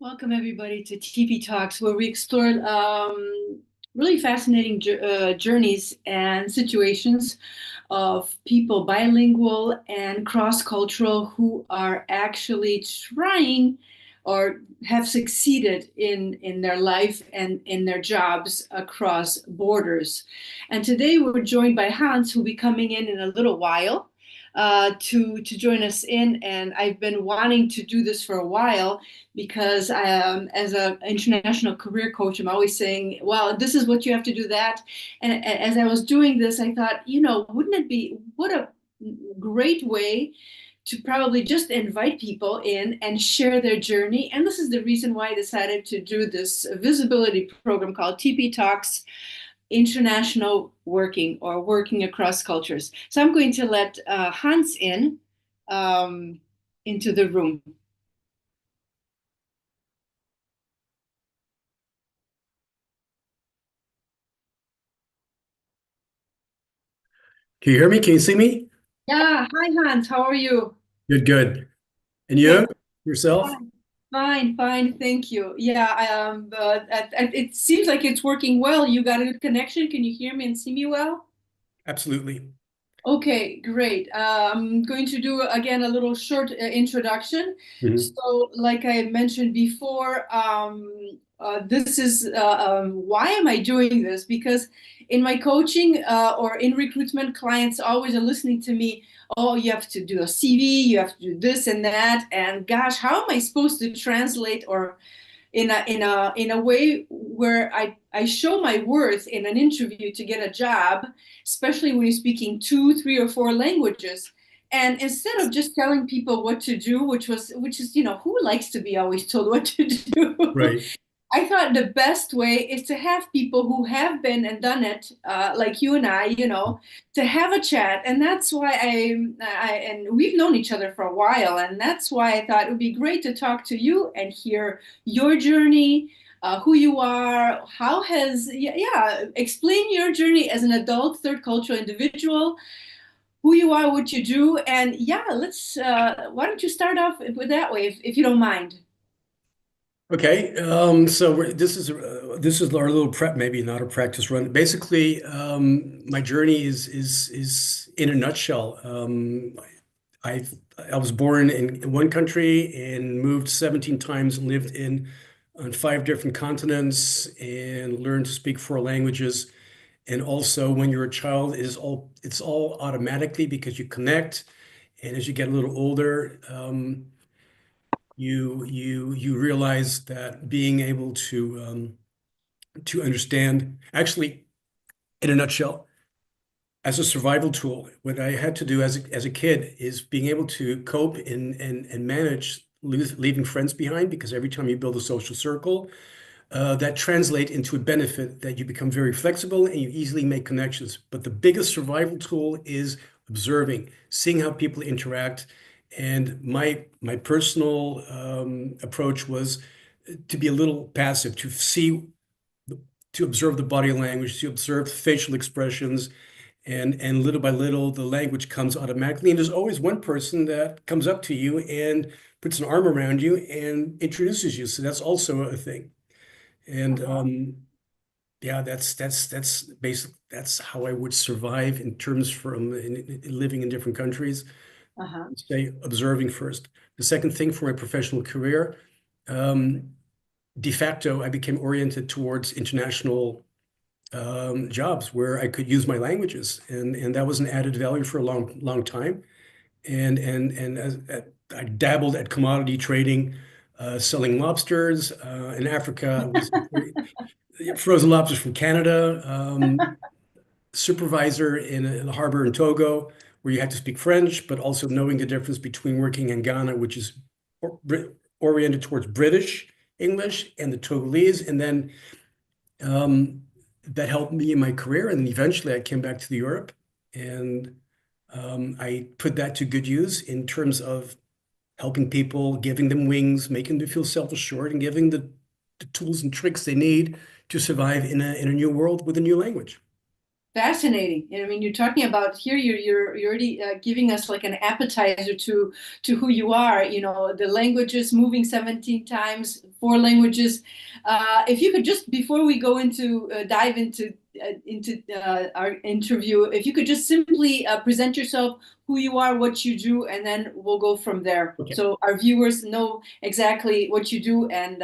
Welcome, everybody, to TP Talks, where we explore really fascinating journeys and situations of people bilingual and cross-cultural who are actually trying or have succeeded in their life and in their jobs across borders. And today we're joined by Hans, who will be coming in a little while to join us in. And I've been wanting to do this for a while because as an international career coach, I'm always saying, well, this is what you have to do that. And as I was doing this, I thought, wouldn't it be, what a great way to probably just invite people in and share their journey. And this is the reason why I decided to do this visibility program called TP Talks International Working, or Working Across Cultures. So I'm going to let Hans in into the room. Can you hear me? Can you see me? Yeah, hi Hans, how are you? Good, good. And Good. you? Yourself? Fine, fine, thank you. Yeah, it seems like it's working well. You got a good connection. Can you hear me and see me well? Absolutely. Okay, great. I'm going to do again a little short introduction. Mhm. So, like I mentioned before, this is why am I doing this? Because in my coaching or in recruitment, clients always are listening to me. Oh, you have to do a CV, you have to do this and that, and gosh, how am I supposed to translate or in a way where I show my worth in an interview to get a job, especially when you're speaking two, three, or four languages. And instead of just telling people what to do, which is, who likes to be always told what to do? Right. I thought the best way is to have people who have been and done it, like you and I, to have a chat. And that's why and we've known each other for a while. And that's why I thought it would be great to talk to you and hear your journey, who you are, explain your journey as an adult, third cultural individual, who you are, what you do. And yeah, why don't you start off with that way, if you don't mind? Okay. This is our little prep, maybe not a practice run. Basically, my journey is in a nutshell. I I was born in one country and moved 17 times and lived in on five different continents and learned to speak four languages. And also, when you're a child, it's all automatically because you connect. And as you get a little older, you realize that being able to understand, actually, in a nutshell, as a survival tool, what I had to do as a kid is being able to cope and manage leaving friends behind, because every time you build a social circle, that translate into a benefit that you become very flexible and you easily make connections. But the biggest survival tool is observing, seeing how people interact. And my personal approach was to be a little passive, to observe the body language, to observe facial expressions, and little by little, the language comes automatically. And there's always one person that comes up to you and puts an arm around you and introduces you. So that's also a thing. And yeah, that's basic. That's how I would survive in terms in living in different countries. Uh-huh. Say observing first. The second thing for my professional career, um, de facto, I became oriented towards international jobs where I could use my languages, and that was an added value for a long time. I dabbled at commodity trading, selling lobsters in Africa. Frozen lobsters from Canada, supervisor in a harbor in Togo, where you had to speak French, but also knowing the difference between working in Ghana, which is oriented towards British English, and the Togolese. And then um, that helped me in my career. And then eventually I came back to Europe, and I put that to good use in terms of helping people, giving them wings, making them feel self-assured, and giving the tools and tricks they need to survive in a new world with a new language. Fascinating. I mean, you're talking about here. You're already giving us like an appetizer to who you are. You know, the languages, moving 17 times, 4 languages. If you could just before we go into dive into our interview, if you could just simply present yourself, who you are, what you do, and then we'll go from there. Okay. So our viewers know exactly what you do, and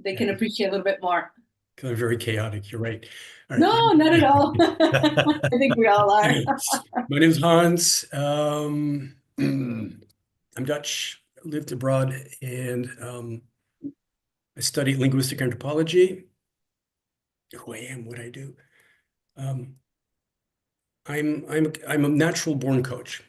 they can Yeah. appreciate a little bit more. Because I'm very chaotic. You're right. All right. No, not at all. I think we all are. My name's Hans. I'm Dutch, lived abroad, and I studied linguistic anthropology. Who I am, what I do. I'm a natural born coach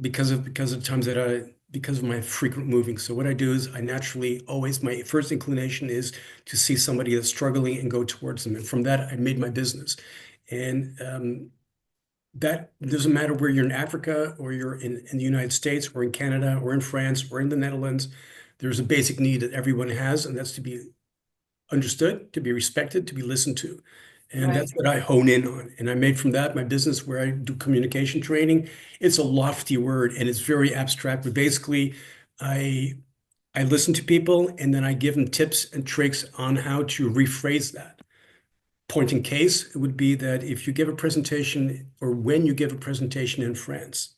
because of my frequent moving. So what I do is I naturally always, my first inclination is to see somebody that's struggling and go towards them. And from that, I made my business. And that doesn't matter where you're in Africa or you're in the United States or in Canada or in France or in the Netherlands. There's a basic need that everyone has, and that's to be understood, to be respected, to be listened to. And Right. that's what I hone in on. And I made from that my business where I do communication training. It's a lofty word and it's very abstract, but basically I listen to people and then I give them tips and tricks on how to rephrase that. Point in case, it would be that if you give a presentation or when you give a presentation in France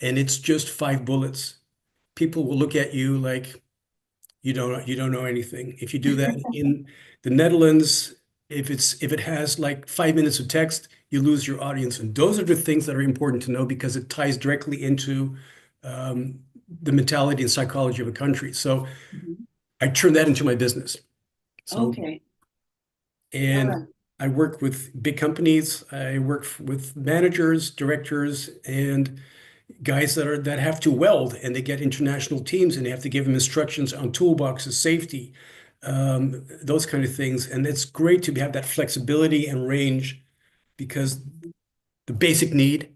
and it's just 5 bullets, people will look at you like you don't know anything. If you do that in the Netherlands, if it has like 5 minutes of text, you lose your audience. And those are the things that are important to know because it ties directly into the mentality and psychology of a country. So I turned that into my business. So, Okay. All and right. I work with big companies. I work with managers, directors, and guys that have to weld, and they get international teams, and they have to give them instructions on toolboxes, safety, those kind of things. And it's great to have that flexibility and range because the basic need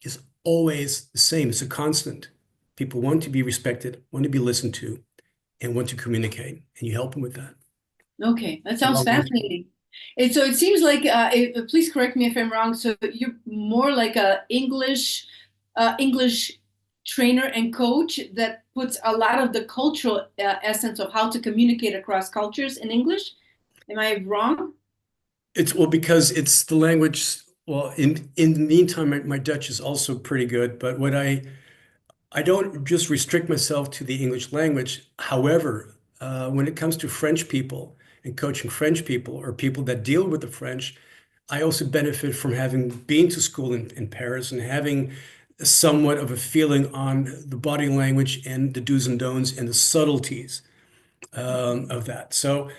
is always the same. It's a constant. People want to be respected, want to be listened to, and want to communicate, and you help them with that. Okay. That sounds fascinating. And so it seems like, please correct me if I'm wrong. So you're more like a English trainer and coach that puts a lot of the cultural essence of how to communicate across cultures in English. Am I wrong? It's well because it's the language. Well, in the meantime, my Dutch is also pretty good, but what I don't just restrict myself to the English language. However, when it comes to French people and coaching French people or people that deal with the French, I also benefit from having been to school in Paris and having somewhat of a feeling on the body language and the do's and don'ts and the subtleties of that. So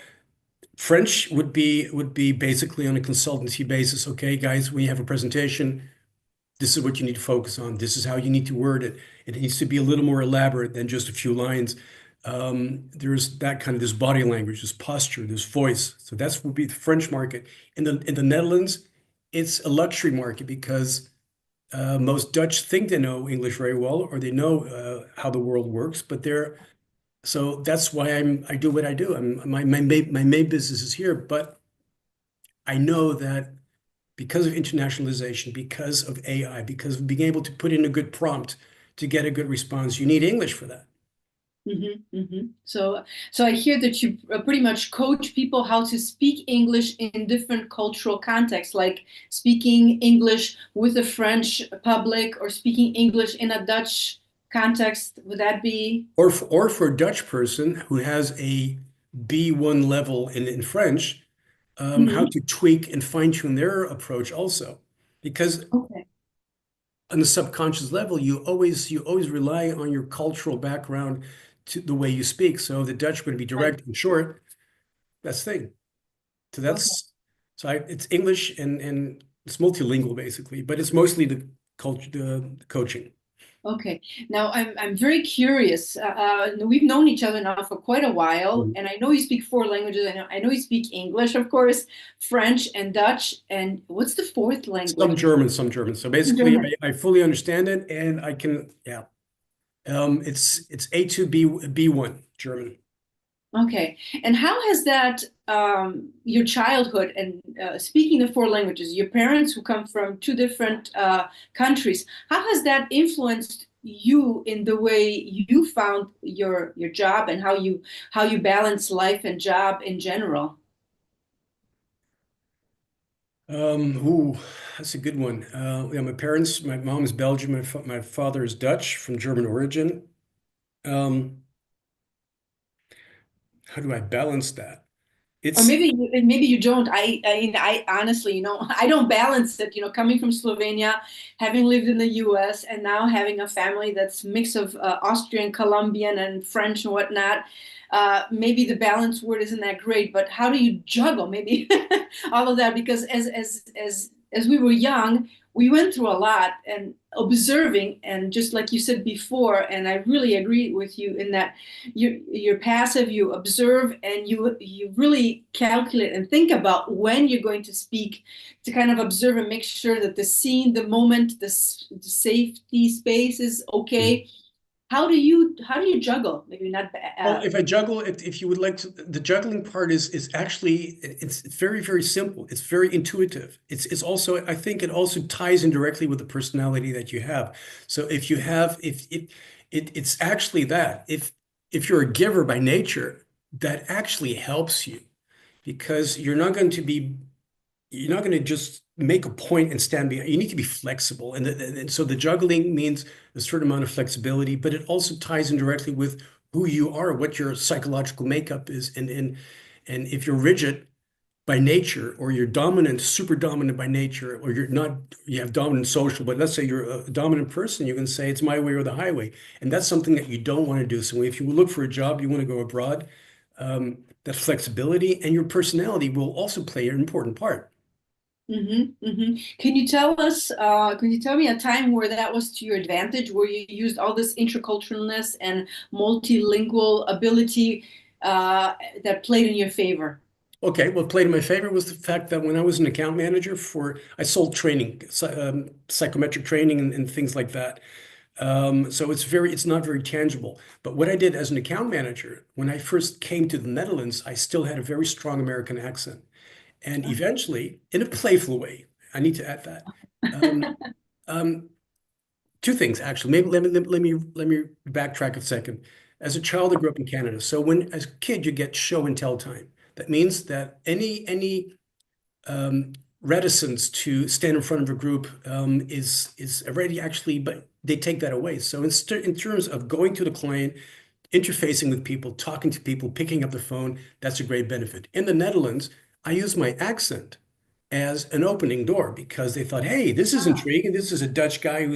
French would be basically on a consultancy basis. Okay, guys, we have a presentation. This is what you need to focus on. This is how you need to word it. It needs to be a little more elaborate than just a few lines. There's that kind of this body language, this posture, this voice. So that's would be the French market. In the Netherlands, it's a luxury market because most Dutch think they know English very well or they know how the world works, but so that's why I do what I do. My main business is here, but I know that because of internationalization, because of AI, because of being able to put in a good prompt to get a good response, you need English for that. So I hear that you pretty much coach people how to speak English in different cultural contexts, like speaking English with a French public or speaking English in a Dutch context. Would that be? Or for a Dutch person who has a B1 level in French, how to tweak and fine tune their approach also. Because Okay. on the subconscious level, you always rely on your cultural background to the way you speak. So the Dutch would be Right. direct and short. That's the thing. So Okay. it's English and it's multilingual basically, but it's mostly the culture, the coaching. Okay. Now I'm very curious. We've known each other now for quite a while, Mhm. and I know you speak 4 languages. I know you speak English, of course, French and Dutch. And what's the fourth Some language? German, some German. So basically, German. I fully understand it, and I can, yeah. It's A2 B1 German. Okay. And how has that, your childhood and speaking the four languages, your parents who come from two different countries, how has that influenced you in the way you found your job and how you balance life and job in general? Ooh, that's a good one. Yeah, my parents, my mom is Belgian, my father is Dutch from German origin. Um, how do I balance that? Or It's maybe you don't. I honestly, I don't balance it. Coming from Slovenia, having lived in the U.S. and now having a family that's mix of Austrian, Colombian, and French and whatnot. Maybe the balance word isn't that great, but how do you juggle maybe all of that? Because as we were young, we went through a lot and observing, and just like you said before, and I really agree with you in that you're passive, you observe, and you really calculate and think about when you're going to speak, to kind of observe and make sure that the scene, the moment, the safety space is okay. How do you juggle? Maybe not. Well, if I juggle, if you would like to, the juggling part is actually it's very, very simple. It's very intuitive. It's also, I think it also ties in directly with the personality that you have. So if you have if it's actually that if you're a giver by nature, that actually helps you because you're not going to just make a point and stand behind. You need to be flexible. And so the juggling means a certain amount of flexibility, but it also ties in directly with who you are, what your psychological makeup is. And if you're rigid by nature, or you're dominant, super dominant by nature, or you're not, you have dominant social, but let's say you're a dominant person, you can say it's my way or the highway. And that's something that you don't want to do. So if you look for a job, you want to go abroad, that flexibility and your personality will also play an important part. Can you tell me a time where that was to your advantage, where you used all this interculturalness and multilingual ability that played in your favor? Okay, what played in my favor was the fact that when I was an account manager I sold training, psychometric training and things like that. So it's not very tangible. But what I did as an account manager, when I first came to the Netherlands, I still had a very strong American accent. And eventually, in a playful way, I need to add that. Um, um, Two things, actually. Maybe let me backtrack a second. As a child, I grew up in Canada. So as a kid, you get show and tell time. That means that any reticence to stand in front of a group is already actually, but they take that away. So in terms of going to the client, interfacing with people, talking to people, picking up the phone, that's a great benefit. In the Netherlands, I use my accent as an opening door because they thought, hey, this is Ah, intriguing. This is a Dutch guy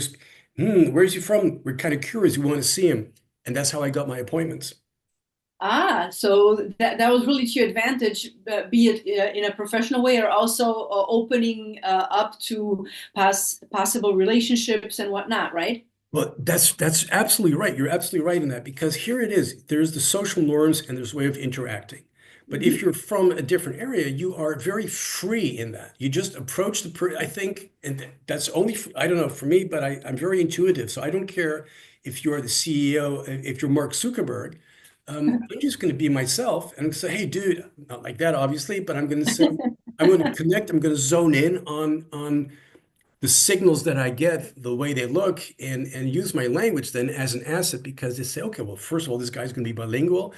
where's he from? We're kind of curious. We want to see him. And that's how I got my appointments. so that was really to your advantage, be it in a professional way or also opening up to possible relationships and whatnot, right? Well, that's absolutely right. You're absolutely right in that because here it is. There's the social norms and there's a way of interacting. But if Mhm. you're from a different area, you are very free in that. You just approach I think, and that's only, I don't know, for me, but I'm very intuitive. So I don't care if you're the CEO, if you're Mark Zuckerberg. I'm just going to be myself and say, hey, dude, not like that, obviously, but I'm going to say, I'm going to connect, I'm going to zone in on the signals that I get, the way they look, and use my language then as an asset because they say, okay, well, first of all, this guy's going to be bilingual.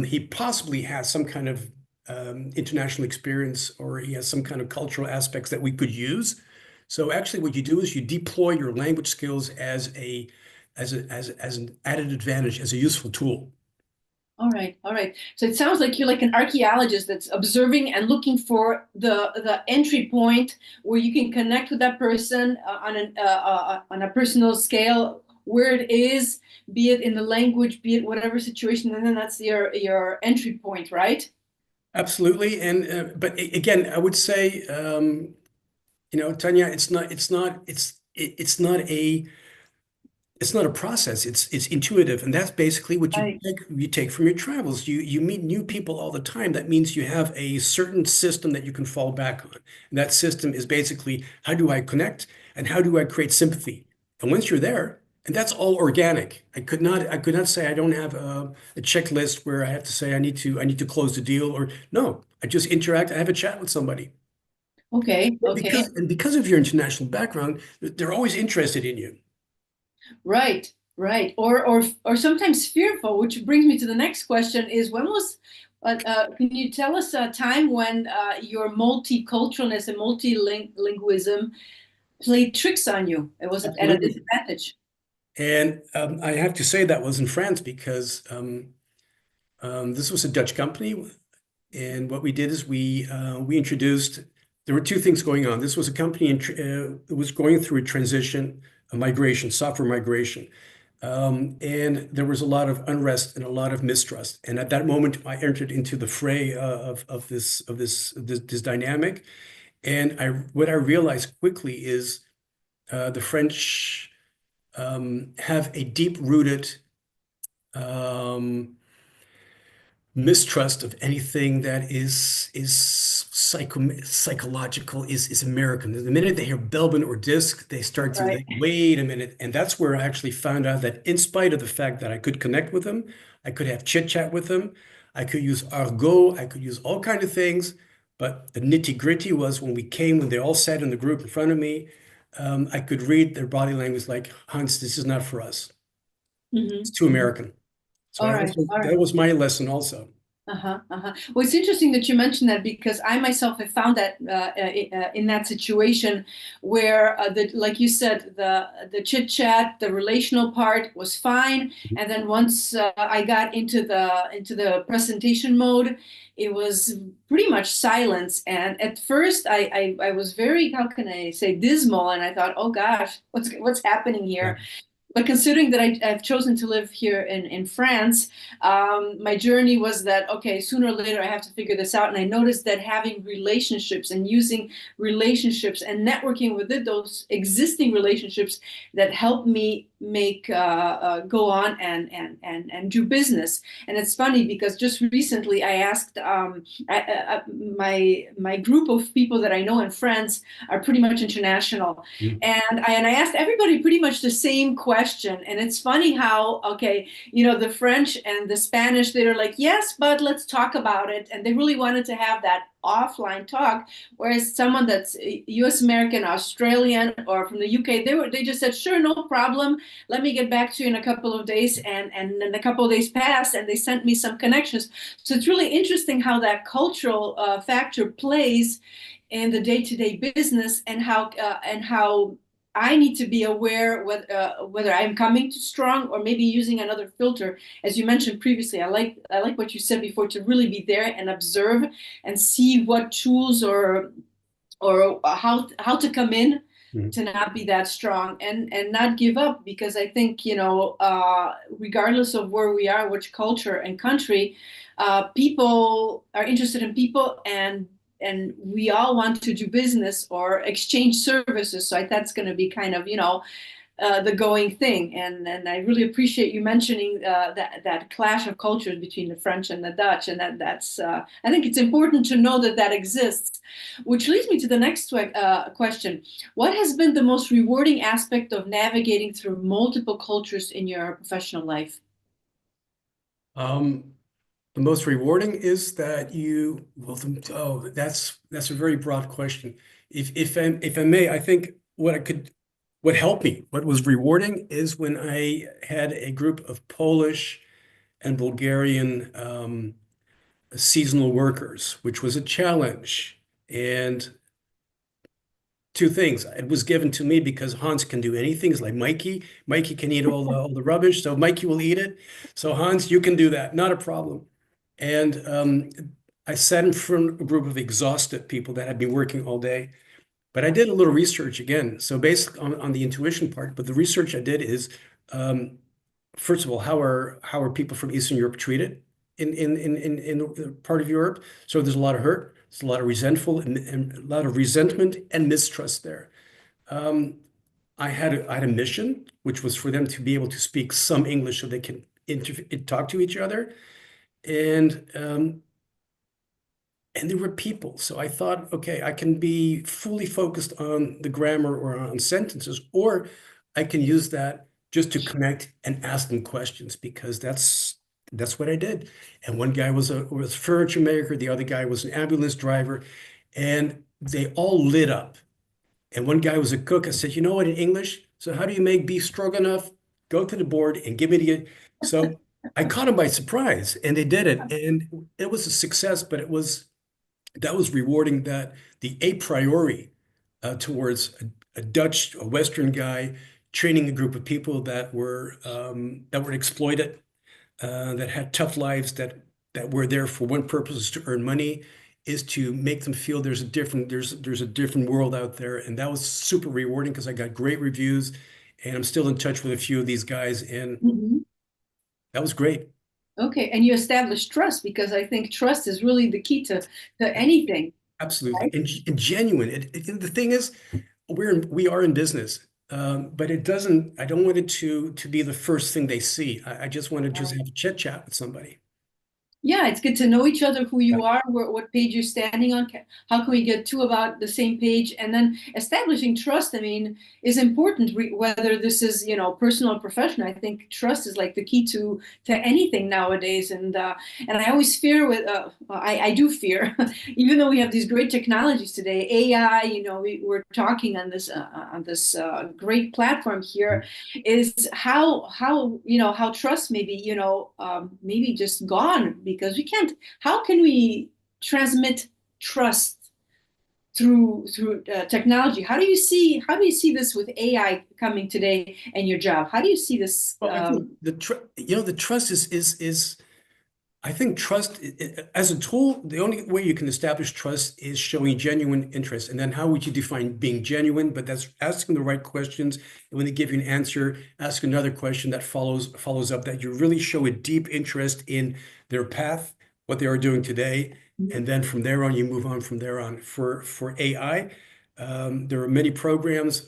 He possibly has some kind of international experience, or he has some kind of cultural aspects that we could use. So actually, what you do is you deploy your language skills as an added advantage, as a useful tool. All right, all right. So it sounds like you're like an archaeologist that's observing and looking for the entry point where you can connect with that person on a personal scale, where it is, be it in the language, be it whatever situation, and then that's your entry point, right? Absolutely, and but again, I would say, Tanya, it's not a process. It's intuitive, and that's basically what Right. you take from your travels. You meet new people all the time. That means you have a certain system that you can fall back on. And that system is basically how do I connect and how do I create sympathy? And once you're there, And that's all organic. I could not say I don't have a checklist where I have to say I need to close the deal, or no, I just interact, I have a chat with somebody. Okay, And okay. because of your international background, they're always interested in you. Right, right. Or sometimes fearful, which brings me to the next question is can you tell us a time when your multiculturalness and multilingualism played tricks on you? It was at a Absolutely. disadvantage. And I have to say that was in France because this was a Dutch company. And what we did is we introduced, there were two things going on. This was a company that was going through a transition, a migration, software migration. And there was a lot of unrest and a lot of mistrust. And at that moment, I entered into the fray of this dynamic. And what I realized quickly is the French have a deep-rooted mistrust of anything that is psychological, is American. The minute they hear Belbin or disc, they start to Right. think, wait a minute. And that's where I actually found out that in spite of the fact that I could connect with them, I could have chit chat with them, I could use argot, I could use all kind of things. But the nitty gritty was when they all sat in the group in front of me, I could read their body language like, Hans, this is not for us. Hmm. It's too Hmm. American. So All right, all that right. was my lesson also. Uh-huh, uh-huh. Well, it's interesting that you mentioned that because I myself have found that in that situation where like you said, the chit chat, the relational part was fine, and then once I got into the presentation mode, it was pretty much silence. And at first, I was very, how can I say, dismal, and I thought, oh gosh, what's happening Yeah. here? But considering that I've chosen to live here in France, my journey was that, okay, sooner or later I have to figure this out. And I noticed that having relationships and using relationships and networking within those existing relationships that help me make go on and do business. And it's funny because just recently I asked my group of people that I know and friends are pretty much international, Mm. and I asked everybody pretty much the same question. And it's funny how, okay, the French and the Spanish, they're like, yes, but let's talk about it. And they really wanted to have that offline talk. Whereas someone that's US American, Australian, or from the UK, they just said, sure, no problem. Let me get back to you in a couple of days. And then a couple of days passed and they sent me some connections. So it's really interesting how that cultural factor plays in the day-to-day business, and how I need to be aware whether I'm coming too strong or maybe using another filter. As you mentioned previously, I like what you said before, to really be there and observe and see what tools or how to come in Mm. to not be that strong and not give up, because I think regardless of where we are, which culture and country, people are interested in people, and we all want to do business or exchange services. So that's going to be kind of the going thing. And I really appreciate you mentioning that clash of cultures between the French and the Dutch, and that's I think it's important to know that exists. Which leads me to the next question: what has been the most rewarding aspect of navigating through multiple cultures in your professional life? Um, the most rewarding is that that's a very broad question. If I may, I think what helped me, what was rewarding is when I had a group of Polish and Bulgarian seasonal workers, which was a challenge. And two things. It was given to me because Hans can do anything. It's like Mikey. Mikey can eat all the rubbish, so Mikey will eat it. So Hans, you can do that, not a problem. And I sat in front of a group of exhausted people that had been working all day. But I did a little research again. So basically on the intuition part, but the research I did is um, first of all, how are people from Eastern Europe treated in part of Europe? So there's a lot of hurt, there's a lot of and a lot of resentment and mistrust there. Um, I had a mission, which was for them to be able to speak some English so they can talk to each other, and there were people. So I thought, okay, I can be fully focused on the grammar or on sentences, or I can use that just to connect and ask them questions, because that's what I did. And one guy was a furniture maker, the other guy was an ambulance driver, and they all lit up. And one guy was a cook. I said, you know what, in English, so how do you make beef stroganoff? Go to the board and give me the. So I caught them by surprise, and they did it, and it was a success. But that was rewarding, that the a priori towards a Western guy training a group of people that were exploited, that had tough lives, that were there for one purpose, to earn money, is to make them feel there's a different world out there. And that was super rewarding, because I got great reviews, and I'm still in touch with a few of these guys, and Mhm. that was great. Okay, and you establish trust, because I think trust is really the key to anything, Absolutely. right? And genuine. The thing is, we are in business. But it doesn't, I don't want it to be the first thing they see. I just want to just have a chit chat with somebody. Yeah, it's good to know each other, who Yeah. you are, what page you're standing on. How can we get two about the same page? And then establishing trust, I mean, is important, whether this is, personal or professional. I think trust is like the key to anything nowadays. And I always fear I do fear, even though we have these great technologies today, AI, we're talking on this great platform here, is how trust maybe maybe just gone, because we can't. How can we transmit trust through technology? How do you see this with AI coming today and your job? How do you see this? Well, I think the trust is I think trust as a tool, the only way you can establish trust is showing genuine interest. And then how would you define being genuine? But that's asking the right questions. And when they give you an answer, ask another question that follows up, that you really show a deep interest in their path, what they are doing today. And then from there on, you move on from there on. For AI, there are many programs.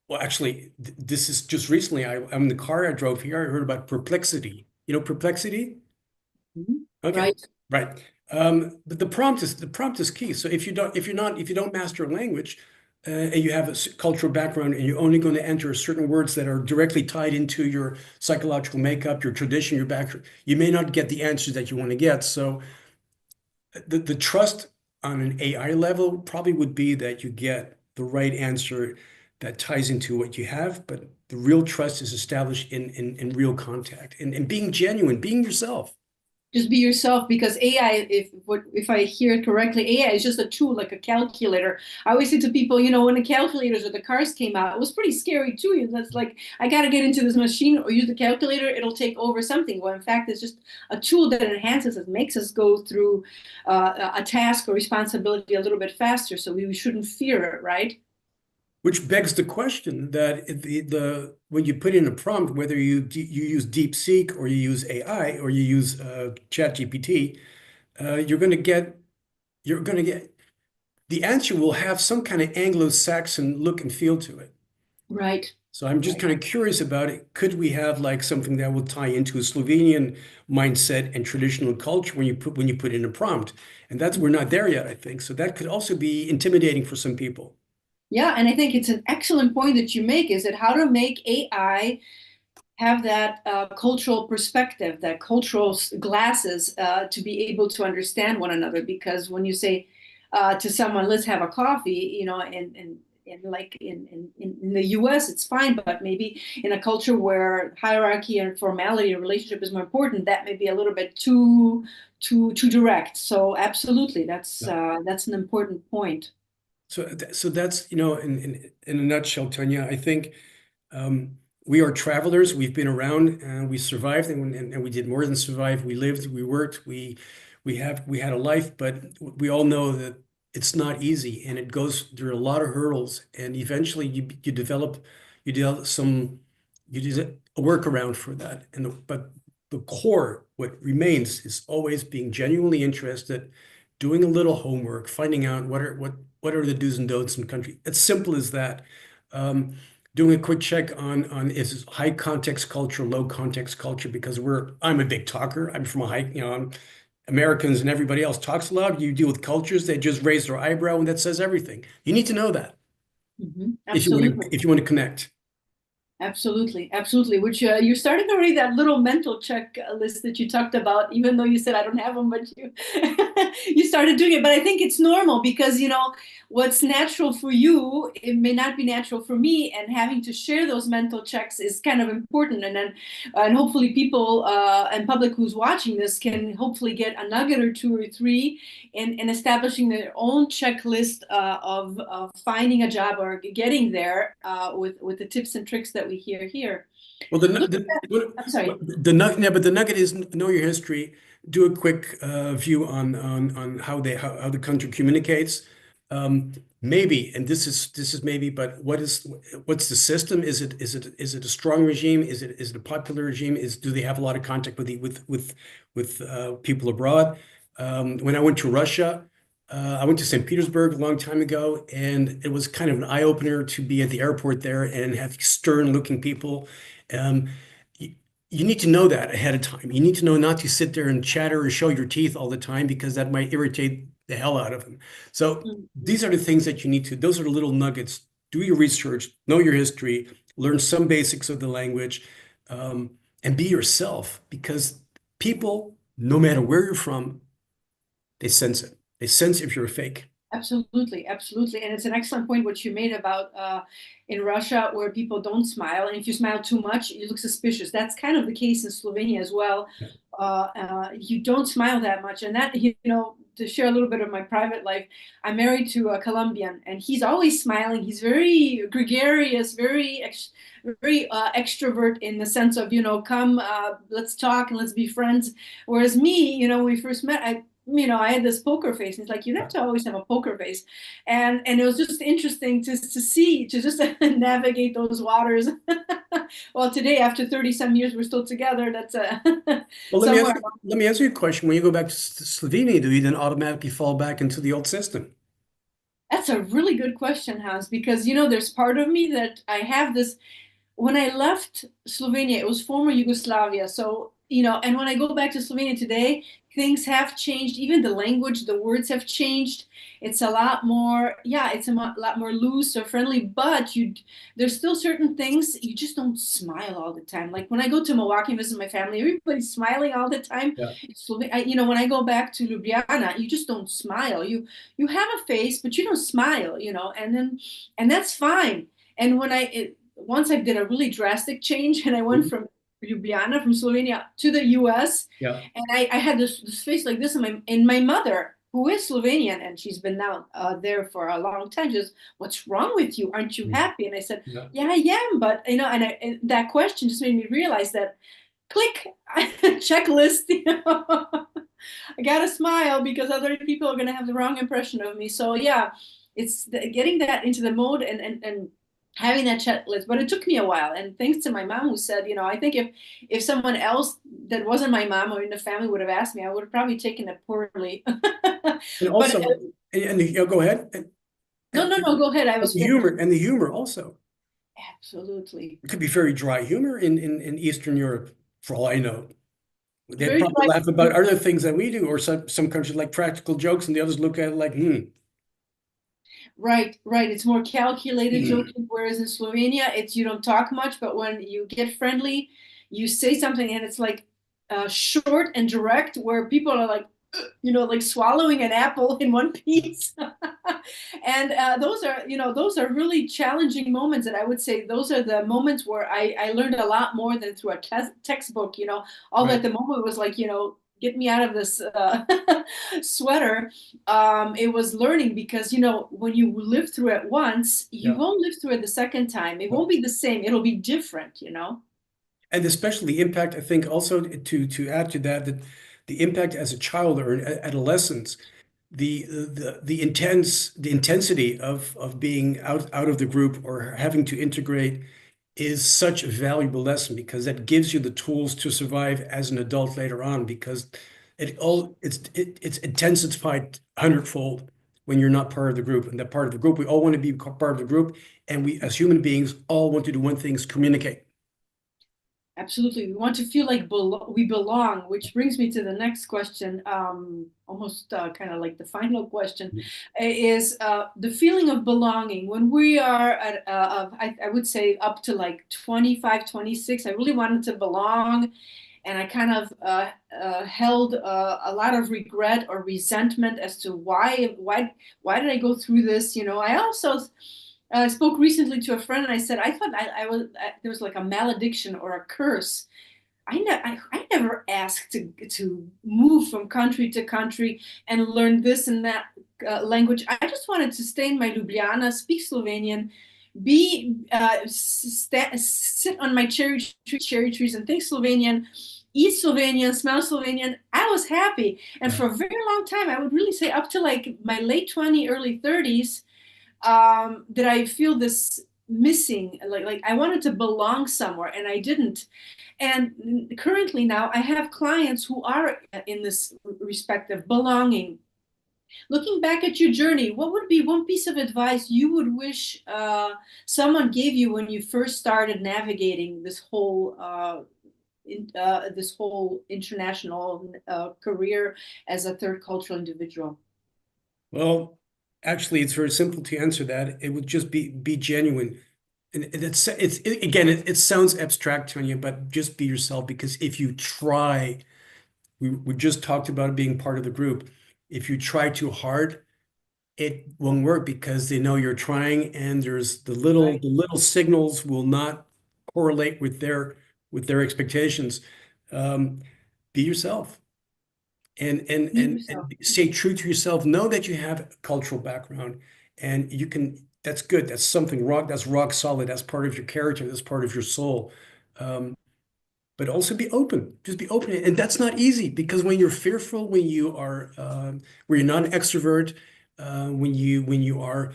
Well, actually, this is just recently. I'm in the car I drove here. I heard about Perplexity. You know Perplexity? Okay, Right. right. But the prompt is key. So if you don't master a language, and you have a cultural background, and you're only going to enter certain words that are directly tied into your psychological makeup, your tradition, your background, you may not get the answers that you want to get. So the trust on an AI level probably would be that you get the right answer that ties into what you have, but the real trust is established in real contact, and being genuine, being yourself. Just be yourself, because AI, if I hear it correctly, AI is just a tool, like a calculator. I always say to people, when the calculators or the cars came out, it was pretty scary too. That's like, I got to get into this machine or use the calculator, it'll take over something. Well, in fact, it's just a tool that enhances us, makes us go through a task or responsibility a little bit faster. So we shouldn't fear it, right? Which begs the question that when you put in a prompt, whether you use DeepSeek or you use AI or you use ChatGPT, you're going to get the answer will have some kind of Anglo-Saxon look and feel to it. Right. So I'm just Right. kind of curious about it. Could we have like something that will tie into a Slovenian mindset and traditional culture when you put in a prompt? And we're not there yet, I think. So that could also be intimidating for some people. Yeah, and I think it's an excellent point that you make, is that how to make AI have that cultural perspective, that cultural glasses, to be able to understand one another. Because when you say to someone, "Let's have a coffee," in the U.S., it's fine, but maybe in a culture where hierarchy and formality and relationship is more important, that may be a little bit too direct. So absolutely, that's an important point. So that's, in a nutshell, Tanya, I think we are travelers. We've been around and we survived, and we did more than survive. We lived, we worked, we had a life, but we all know that it's not easy, and it goes through a lot of hurdles, and eventually you develop a workaround for that. But the core, what remains, is always being genuinely interested, doing a little homework, finding out what are the do's and don'ts in the country. It's simple as that. Um, Doing a quick check on is high context culture, low context culture, because I'm a big talker. I'm from a high, Americans and everybody else talks a lot. You deal with cultures, they just raise their eyebrow, and that says everything. You need to know that Mhm. if you want Absolutely. to if you want to connect. Absolutely, absolutely. Which you started already that little mental check list that you talked about, even though you said I don't have them, but you you started doing it. But I think it's normal because what's natural for you, it may not be natural for me, and having to share those mental checks is kind of important. And hopefully people and public who's watching this can hopefully get a nugget or two or three in establishing their own checklist of finding a job or getting there with the tips and tricks that we hear here. Well, Look at that. I'm sorry. the nugget, yeah, but the nugget is know your history. Do a quick view on how the country communicates. Maybe, and this is maybe, but what's the system? Is it a strong regime? Is it a popular regime? Do they have a lot of contact with people abroad? When I went to Russia, I went to St. Petersburg a long time ago, and it was kind of an eye-opener to be at the airport there and have stern-looking people. Um, you, you need to know that ahead of time. You need to know not to sit there and chatter and show your teeth all the time because that might irritate the hell out of them. So these are the things that you need to, those are the little nuggets. Do your research, know your history, learn some basics of the language, and be yourself because people, no matter where you're from, they sense it. They sense if you're a fake. Absolutely, absolutely. And it's an excellent point what you made about in Russia where people don't smile. And if you smile too much, you look suspicious. That's kind of the case in Slovenia as well. You don't smile that much. And that, to share a little bit of my private life, I'm married to a Colombian and he's always smiling. He's very gregarious, very extrovert in the sense of, come, let's talk and let's be friends. Whereas me, when we first met, I had this poker face, and it's like you have to always have a poker face, and it was just interesting to see to just navigate those waters. Well, today after 30 some years, we're still together. That's Well, somewhere. let me ask you a question. When you go back to Slovenia, do you then automatically fall back into the old system? That's a really good question, Hans, because there's part of me that I have this. When I left Slovenia, it was former Yugoslavia. So, and when I go back to Slovenia today, things have changed. Even the language, the words have changed. It's a lot more, yeah, it's a lot more loose or friendly, but there's still certain things you just don't smile all the time. Like when I go to Milwaukee and visit my family, everybody's smiling all the time. Yeah. When I go back to Ljubljana, you just don't smile. You have a face, but you don't smile, and that's fine. And once I did a really drastic change and I went from Ljubljana, from Slovenia to the US, Yeah. and I had this face like this, and my mother, who is Slovenian, and she's been now there for a long time, just, what's wrong with you? Aren't you happy? And I said, yeah, I am. But, and that question just made me realize that, click, checklist, I got to smile because other people are going to have the wrong impression of me. So, yeah, it's getting that into the mode and having that checklist, but it took me a while. And thanks to my mom who said, I think if someone else that wasn't my mom or in the family would have asked me, I would have probably taken it poorly. And But also, go ahead. no, go ahead. I was The humor also. Absolutely. It could be very dry humor in Eastern Europe, for all I know. They Very probably dry. laugh about other things that we do, or some countries like practical jokes, and the others look at it like, Right. It's more calculated joking, whereas in Slovenia, it's you don't talk much, but when you get friendly, you say something and it's like short and direct, where people are like, like swallowing an apple in one piece. And those are really challenging moments. And I would say those are the moments where I learned a lot more than through a textbook. All Right. that the moment was like, get me out of this sweater. It was learning because, when you live through it once, you Yeah. won't live through it the second time. It won't be the same. It'll be different. And especially the impact, I think also to add to that the impact as a child or an adolescence, the intensity of being out of the group or having to integrate is such a valuable lesson because that gives you the tools to survive as an adult later on because it's intensified 100-fold when you're not part of the group. And that part of the group, we all want to be part of the group, and we as human beings all want to do one thing is communicate. Absolutely. We want to feel like we belong, which brings me to the next question, almost kind of like the final question, is the feeling of belonging. When we are at, I would say up to like 25, 26, I really wanted to belong. And I kind of held a lot of regret or resentment as to why did I go through this? You know, I also I spoke recently to a friend and I said I thought there was like a malediction or a curse. I never asked to move from country to country and learn this and that language. I just wanted to stay in my Ljubljana, speak Slovenian, be sit on my cherry trees and think Slovenian, eat Slovenian, smell Slovenian. I was happy, and for a very long time, I would really say up to like my late 20s, early 30s, that I feel this missing, like I wanted to belong somewhere and I didn't. And currently now I have clients who are in this respect of belonging. Looking back at your journey, what would be one piece of advice you would wish someone gave you when you first started navigating this whole international career as a third cultural individual? Well, actually, it's very simple to answer that. It would just be genuine. And it sounds abstract, Tanya, but just be yourself, because if you try, we just talked about being part of the group. If you try too hard, it won't work because they know you're trying, and there's Right. the little signals will not correlate with their expectations. Um, be yourself Be yourself. and stay true to yourself. Know that you have a cultural background, and you can. That's good. That's something rock. That's rock solid. That's part of your character. That's part of your soul. Um, but also be open. Just be open, and that's not easy because when you're fearful, when you're not an extrovert, when you are,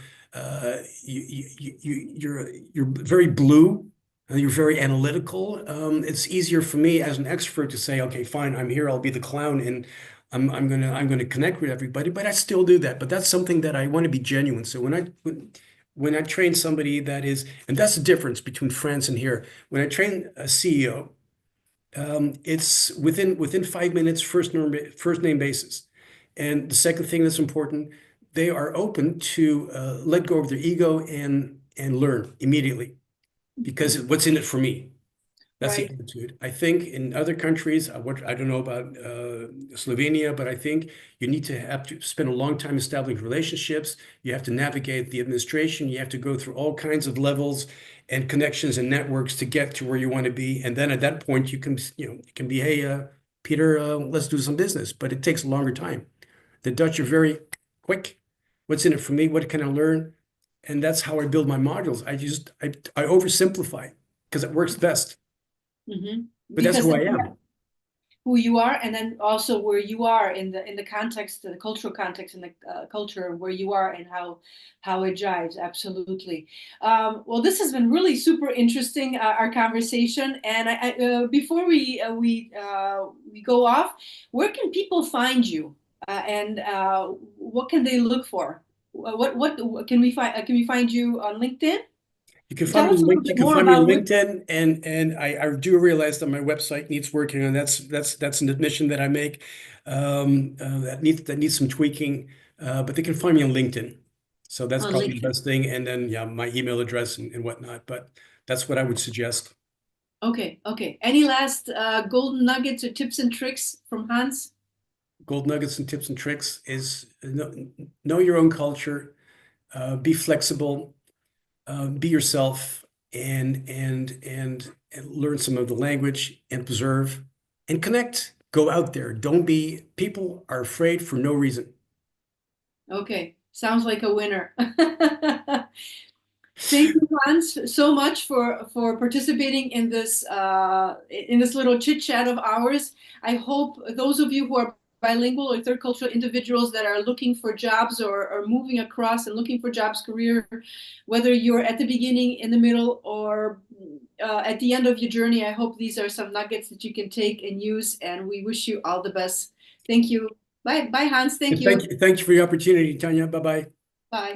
you're very blue. You're very analytical. It's easier for me as an extrovert to say, okay, fine, I'm here. I'll be the clown, and I'm gonna connect with everybody. But I still do that. But that's something that I want to be genuine. So when I train somebody that is, and that's the difference between France and here. When I train a CEO, it's within 5 minutes, first name basis. And the second thing that's important, they are open to let go of their ego and learn immediately because what's in it for me? That's the Right. attitude. I think in other countries, what I don't know about Slovenia, but I think you need to have to spend a long time establishing relationships. You have to navigate the administration. You have to go through all kinds of levels and connections and networks to get to where you want to be. And then at that point, you can be, hey, Peter, let's do some business. But it takes a longer time. The Dutch are very quick. What's in it for me? What can I learn? And that's how I build my modules. I oversimplify because it works best. Hmm. But that's Because who I am. who you are, and then also where you are in the context, the cultural context, and the culture where you are, and how it jives. Absolutely. Well, this has been really super interesting, our conversation. And before we go off, where can people find you, and what can they look for? What can we find? Can we find you on LinkedIn? You can find Tell me us on a little LinkedIn. You bit can more find me on about what. LinkedIn, and I do realize that my website needs working on. That's an admission that I make. That needs some tweaking. But they can find me on LinkedIn. So that's On probably the LinkedIn. best thing. And then yeah, my email address and whatnot. But that's what I would suggest. Okay, okay. Any last golden nuggets or tips and tricks from Hans? Gold nuggets and tips and tricks is know your own culture. Be flexible. Be yourself and learn some of the language and preserve and connect. Go out there. Don't be, people are afraid for no reason. Okay, sounds like a winner. Thank you, Hans, so much for participating in this little chit chat of ours. I hope those of you who are bilingual or third cultural individuals that are looking for jobs or moving across and looking for jobs, career, whether you're at the beginning, in the middle, or at the end of your journey, I hope these are some nuggets that you can take and use. And we wish you all the best. Thank you. Bye, bye, Hans. Thank And you. thank you for the opportunity, Tanya. Bye bye.